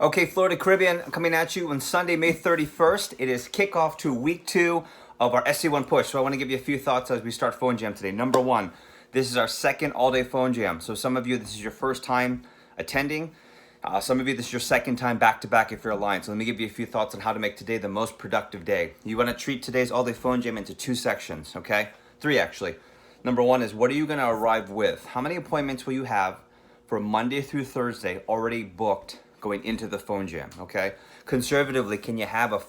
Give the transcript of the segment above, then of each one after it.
Okay, Florida Caribbean coming at you on Sunday, May 31st. It is kickoff to week 2 of our SC1 push. So I want to give you a few thoughts as we start Phone Jam today. Number 1, this is our second all-day Phone Jam. So some of you, this is your first time attending. Some of you, this is your second time back-to-back if you're aligned. So let me give you a few thoughts on how to make today the most productive day. You want to treat today's all-day Phone Jam into 2 sections, okay? 3 actually. Number 1 is, what are you going to arrive with? How many appointments will you have for Monday through Thursday already booked going into the Phone Jam, okay? Conservatively, can you have a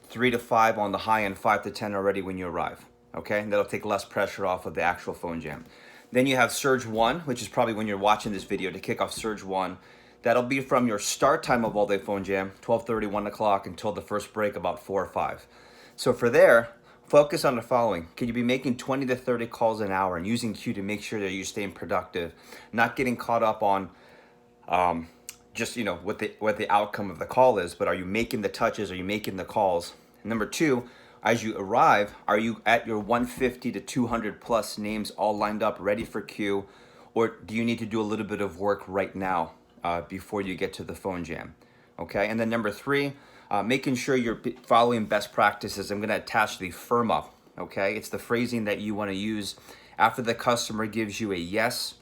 3 to 5 on the high end, 5 to 10 already when you arrive, okay? And that'll take less pressure off of the actual Phone Jam. Then you have Surge 1, which is probably when you're watching this video to kick off Surge 1. That'll be from your start time of All Day Phone Jam, 12:30, 1 o'clock, until the first break about 4 or 5. So for there, focus on the following. Can you be making 20 to 30 calls an hour and using Q to make sure that you're staying productive, not getting caught up on just what the outcome of the call is, but are you making the touches? Are you making the calls? And number 2, as you arrive, are you at your 150 to 200 plus names all lined up, ready for Q, or do you need to do a little bit of work right now before you get to the Phone Jam? Okay, and then number 3, making sure you're following best practices. I'm going to attach the firm up. Okay, it's the phrasing that you want to use after the customer gives you a yes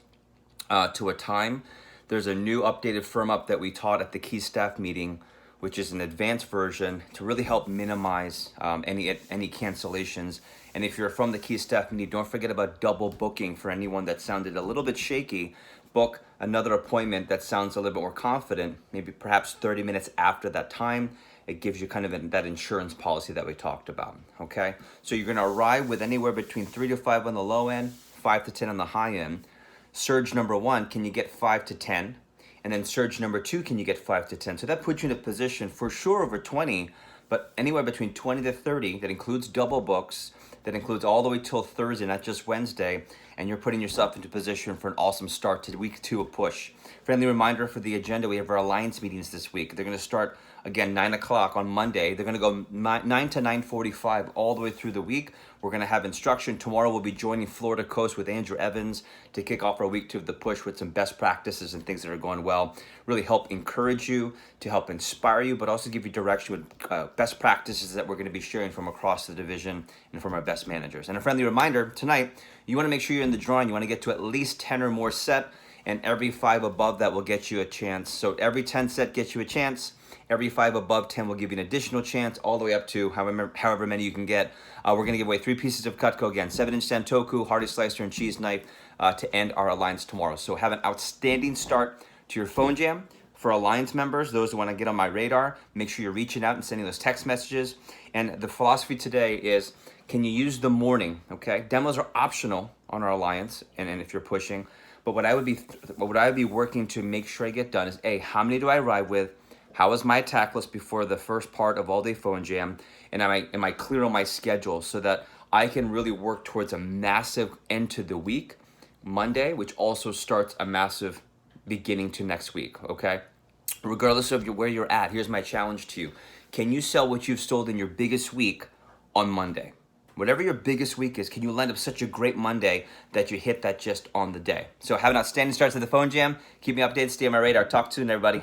to a time. There's a new updated firm up that we taught at the key staff meeting, which is an advanced version to really help minimize any cancellations. And if you're from the key staff meeting, don't forget about double booking. For anyone that sounded a little bit shaky, book another appointment that sounds a little bit more confident, maybe perhaps 30 minutes after that time. It gives you kind of that insurance policy that we talked about, okay? So you're gonna arrive with anywhere between 3 to 5 on the low end, 5 to 10 on the high end. Surge number 1, can you get 5 to 10? And then surge number 2, can you get 5 to 10? So that puts you in a position for sure over 20, but anywhere between 20 to 30, that includes double books, that includes all the way till Thursday, not just Wednesday, and you're putting yourself into position for an awesome start to week 2 of push. Friendly reminder for the agenda, we have our alliance meetings this week. They're gonna start again 9 o'clock on Monday. They're gonna go 9 to 9:45 all the way through the week. We're gonna have instruction. Tomorrow we'll be joining Florida Coast with Andrew Evans to kick off our week 2 of the push with some best practices and things that are going well. Really help encourage you, to help inspire you, but also give you direction with best practices that we're gonna be sharing from across the division and from our best managers. And a friendly reminder, tonight, you wanna make sure you're in the drawing. You wanna get to at least 10 or more set, and every 5 above that will get you a chance. So every 10 set gets you a chance. Every 5 above 10 will give you an additional chance, all the way up to however many you can get. We're going to give away 3 pieces of Cutco again, 7-inch Santoku, Hardy Slicer, and Cheese Knife to end our Alliance tomorrow. So have an outstanding start to your Phone Jam. For Alliance members, those who want to get on my radar, make sure you're reaching out and sending those text messages. And the philosophy today is, can you use the morning, okay? Demos are optional on our Alliance, and if you're pushing. But what I would be working to make sure I get done is, A, how many do I arrive with? How is my attack list before the first part of All Day Phone Jam? And am I clear on my schedule so that I can really work towards a massive end to the week, Monday, which also starts a massive beginning to next week, okay? Regardless of where you're at, here's my challenge to you. Can you sell what you've sold in your biggest week on Monday? Whatever your biggest week is, can you land up such a great Monday that you hit that just on the day? So have an outstanding start to the Phone Jam. Keep me updated, stay on my radar. Talk soon, everybody.